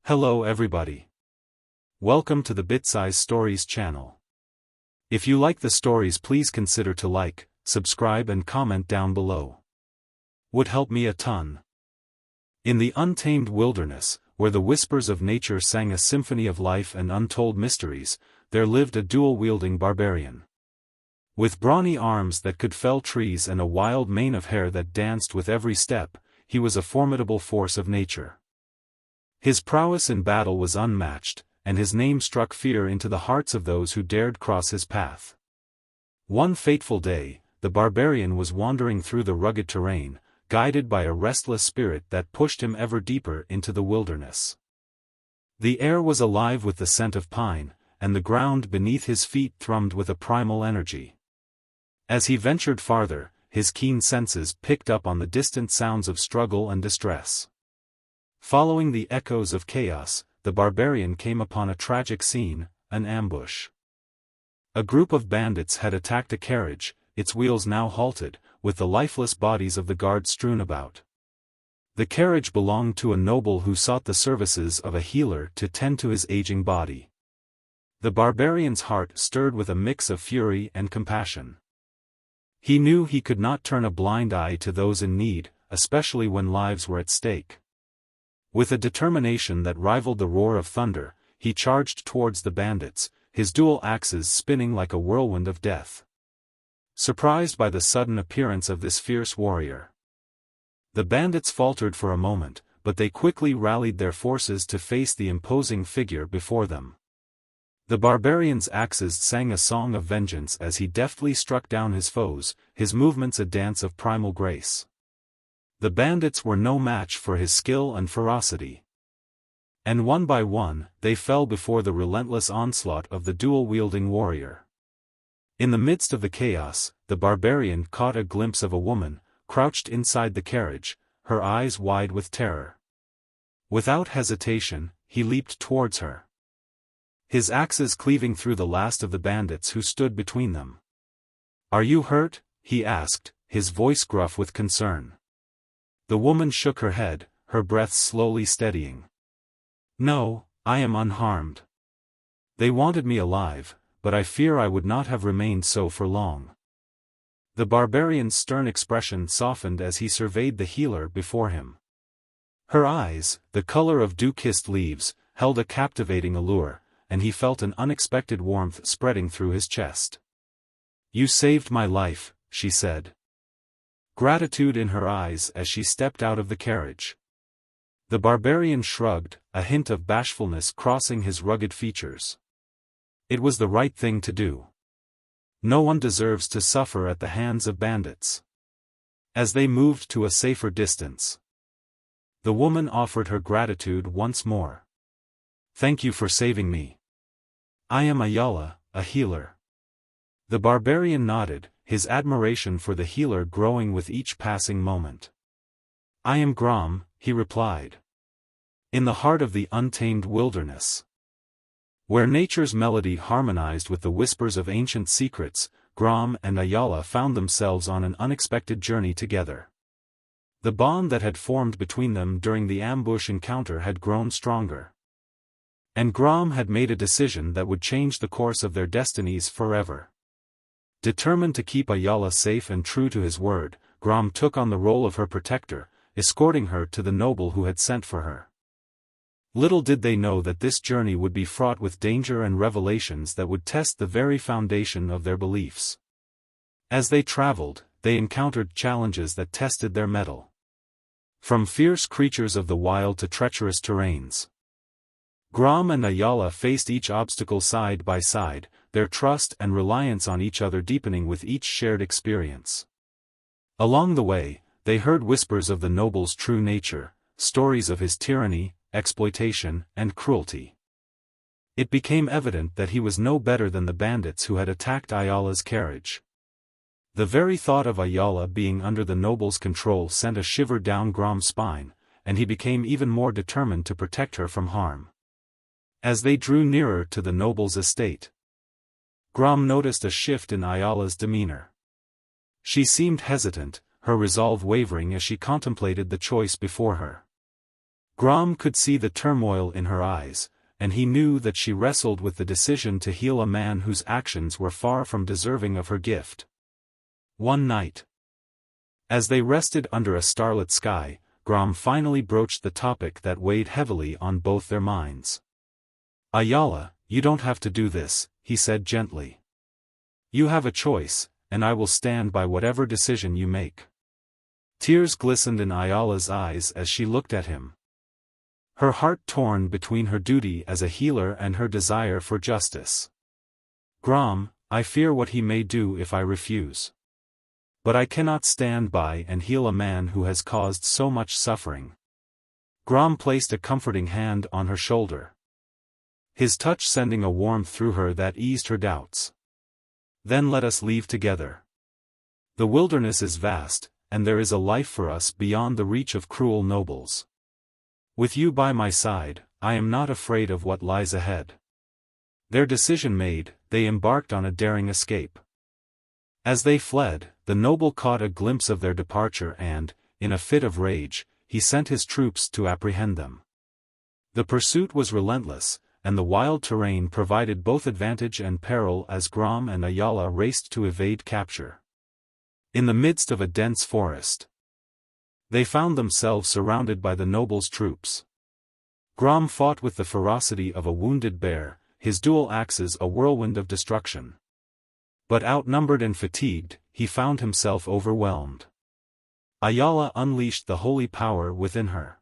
Hello everybody. Welcome to the Bit-Size Stories channel. If you like the stories, please consider to like, subscribe and comment down below. Would help me a ton. In the untamed wilderness, where the whispers of nature sang a symphony of life and untold mysteries, there lived a dual-wielding barbarian. With brawny arms that could fell trees and a wild mane of hair that danced with every step, he was a formidable force of nature. His prowess in battle was unmatched, and his name struck fear into the hearts of those who dared cross his path. One fateful day, the barbarian was wandering through the rugged terrain, guided by a restless spirit that pushed him ever deeper into the wilderness. The air was alive with the scent of pine, and the ground beneath his feet thrummed with a primal energy. As he ventured farther, his keen senses picked up on the distant sounds of struggle and distress. Following the echoes of chaos, the barbarian came upon a tragic scene, an ambush. A group of bandits had attacked a carriage, its wheels now halted, with the lifeless bodies of the guards strewn about. The carriage belonged to a noble who sought the services of a healer to tend to his aging body. The barbarian's heart stirred with a mix of fury and compassion. He knew he could not turn a blind eye to those in need, especially when lives were at stake. With a determination that rivaled the roar of thunder, he charged towards the bandits, his dual axes spinning like a whirlwind of death. Surprised by the sudden appearance of this fierce warrior, the bandits faltered for a moment, but they quickly rallied their forces to face the imposing figure before them. The barbarian's axes sang a song of vengeance as he deftly struck down his foes, his movements a dance of primal grace. The bandits were no match for his skill and ferocity. And one by one, they fell before the relentless onslaught of the dual-wielding warrior. In the midst of the chaos, the barbarian caught a glimpse of a woman, crouched inside the carriage, her eyes wide with terror. Without hesitation, he leaped towards her, his axes cleaving through the last of the bandits who stood between them. "Are you hurt?" he asked, his voice gruff with concern. The woman shook her head, her breath slowly steadying. "No, I am unharmed. They wanted me alive, but I fear I would not have remained so for long." The barbarian's stern expression softened as he surveyed the healer before him. Her eyes, the color of dew-kissed leaves, held a captivating allure, and he felt an unexpected warmth spreading through his chest. "You saved my life," she said, gratitude in her eyes as she stepped out of the carriage. The barbarian shrugged, a hint of bashfulness crossing his rugged features. It was the right thing to do. No one deserves to suffer at the hands of bandits. As they moved to a safer distance, the woman offered her gratitude once more. "Thank you for saving me. I am Ayala, a healer." The barbarian nodded, his admiration for the healer growing with each passing moment. "I am Grom," he replied. In the heart of the untamed wilderness, where nature's melody harmonized with the whispers of ancient secrets, Grom and Ayala found themselves on an unexpected journey together. The bond that had formed between them during the ambush encounter had grown stronger. And Grom had made a decision that would change the course of their destinies forever. Determined to keep Ayala safe and true to his word, Grom took on the role of her protector, escorting her to the noble who had sent for her. Little did they know that this journey would be fraught with danger and revelations that would test the very foundation of their beliefs. As they traveled, they encountered challenges that tested their mettle. From fierce creatures of the wild to treacherous terrains, Grom and Ayala faced each obstacle side by side, their trust and reliance on each other deepening with each shared experience. Along the way, they heard whispers of the noble's true nature, stories of his tyranny, exploitation, and cruelty. It became evident that he was no better than the bandits who had attacked Ayala's carriage. The very thought of Ayala being under the noble's control sent a shiver down Grom's spine, and he became even more determined to protect her from harm. As they drew nearer to the noble's estate, Grom noticed a shift in Ayala's demeanor. She seemed hesitant, her resolve wavering as she contemplated the choice before her. Grom could see the turmoil in her eyes, and he knew that she wrestled with the decision to heal a man whose actions were far from deserving of her gift. One night, as they rested under a starlit sky, Grom finally broached the topic that weighed heavily on both their minds. "Ayala, you don't have to do this," he said gently. "You have a choice, and I will stand by whatever decision you make." Tears glistened in Ayala's eyes as she looked at him, her heart torn between her duty as a healer and her desire for justice. "Grom, I fear what he may do if I refuse. But I cannot stand by and heal a man who has caused so much suffering." Grom placed a comforting hand on her shoulder, his touch sending a warmth through her that eased her doubts. "Then let us leave together. The wilderness is vast, and there is a life for us beyond the reach of cruel nobles. With you by my side, I am not afraid of what lies ahead." Their decision made, they embarked on a daring escape. As they fled, the noble caught a glimpse of their departure and, in a fit of rage, he sent his troops to apprehend them. The pursuit was relentless, and the wild terrain provided both advantage and peril as Grom and Ayala raced to evade capture. In the midst of a dense forest, they found themselves surrounded by the noble's troops. Grom fought with the ferocity of a wounded bear, his dual axes a whirlwind of destruction. But outnumbered and fatigued, he found himself overwhelmed. Ayala unleashed the holy power within her.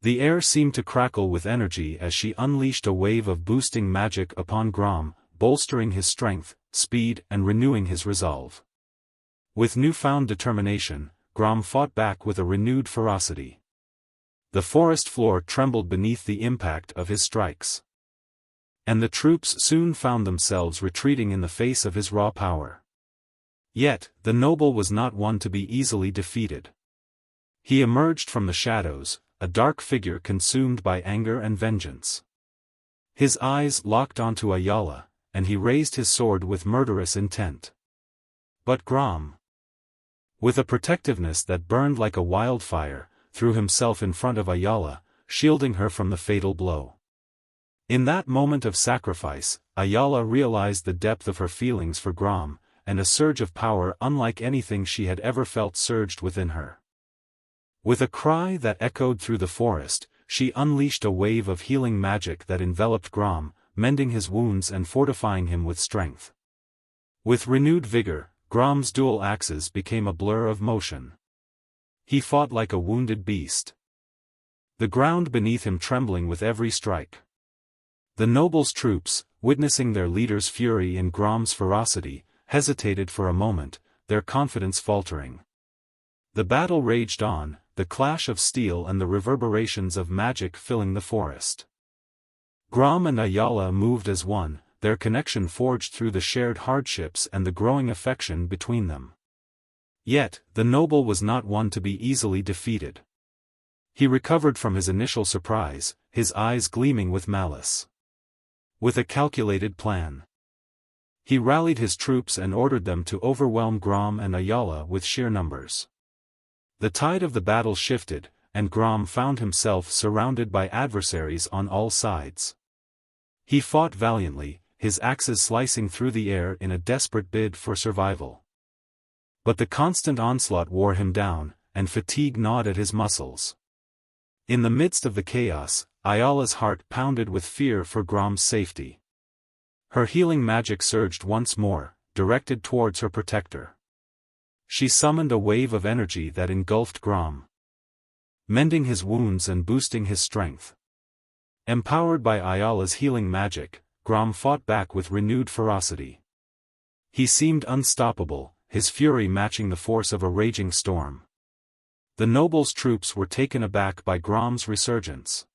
The air seemed to crackle with energy as she unleashed a wave of boosting magic upon Grom, bolstering his strength, speed and renewing his resolve. With newfound determination, Grom fought back with a renewed ferocity. The forest floor trembled beneath the impact of his strikes, and the troops soon found themselves retreating in the face of his raw power. Yet, the noble was not one to be easily defeated. He emerged from the shadows, a dark figure consumed by anger and vengeance. His eyes locked onto Ayala, and he raised his sword with murderous intent. But Grom, with a protectiveness that burned like a wildfire, threw himself in front of Ayala, shielding her from the fatal blow. In that moment of sacrifice, Ayala realized the depth of her feelings for Grom, and a surge of power unlike anything she had ever felt surged within her. With a cry that echoed through the forest, she unleashed a wave of healing magic that enveloped Grom, mending his wounds and fortifying him with strength. With renewed vigor, Grom's dual axes became a blur of motion. He fought like a wounded beast, the ground beneath him trembling with every strike. The noble's troops, witnessing their leader's fury and Grom's ferocity, hesitated for a moment, their confidence faltering. The battle raged on, the clash of steel and the reverberations of magic filling the forest. Grom and Ayala moved as one, their connection forged through the shared hardships and the growing affection between them. Yet, the noble was not one to be easily defeated. He recovered from his initial surprise, his eyes gleaming with malice. With a calculated plan, he rallied his troops and ordered them to overwhelm Grom and Ayala with sheer numbers. The tide of the battle shifted, and Grom found himself surrounded by adversaries on all sides. He fought valiantly, his axes slicing through the air in a desperate bid for survival. But the constant onslaught wore him down, and fatigue gnawed at his muscles. In the midst of the chaos, Ayala's heart pounded with fear for Grom's safety. Her healing magic surged once more, directed towards her protector. She summoned a wave of energy that engulfed Grom, mending his wounds and boosting his strength. Empowered by Ayala's healing magic, Grom fought back with renewed ferocity. He seemed unstoppable, his fury matching the force of a raging storm. The noble's troops were taken aback by Grom's resurgence,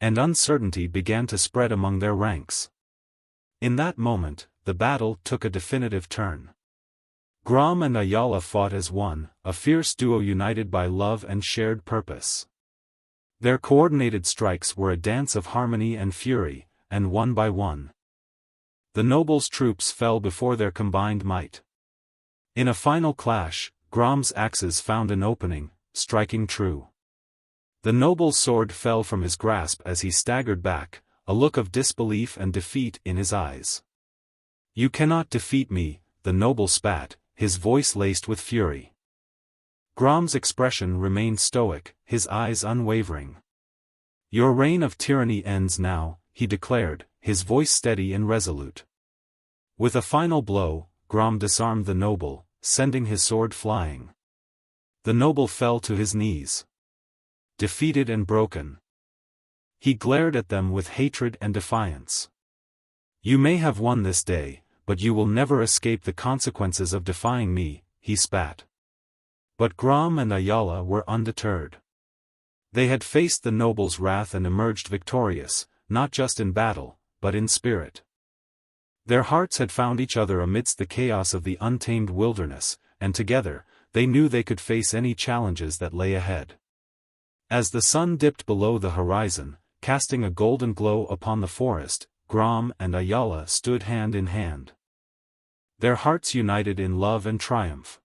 and uncertainty began to spread among their ranks. In that moment, the battle took a definitive turn. Grom and Ayala fought as one, a fierce duo united by love and shared purpose. Their coordinated strikes were a dance of harmony and fury, and one by one, the noble's troops fell before their combined might. In a final clash, Grom's axes found an opening, striking true. The noble's sword fell from his grasp as he staggered back, a look of disbelief and defeat in his eyes. "You cannot defeat me," the noble spat, his voice laced with fury. Grom's expression remained stoic, his eyes unwavering. "Your reign of tyranny ends now," he declared, his voice steady and resolute. With a final blow, Grom disarmed the noble, sending his sword flying. The noble fell to his knees, defeated and broken. He glared at them with hatred and defiance. "You may have won this day, but you will never escape the consequences of defying me," he spat. But Grom and Ayala were undeterred. They had faced the noble's wrath and emerged victorious, not just in battle, but in spirit. Their hearts had found each other amidst the chaos of the untamed wilderness, and together, they knew they could face any challenges that lay ahead. As the sun dipped below the horizon, casting a golden glow upon the forest, Grom and Ayala stood hand in hand. Their hearts united in love and triumph.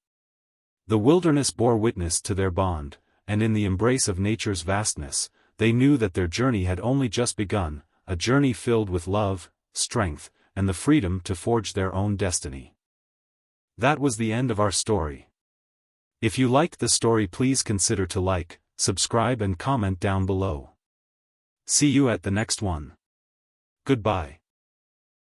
The wilderness bore witness to their bond, and in the embrace of nature's vastness, they knew that their journey had only just begun, a journey filled with love, strength, and the freedom to forge their own destiny. That was the end of our story. If you liked the story, please consider to like, subscribe and comment down below. See you at the next one. Goodbye.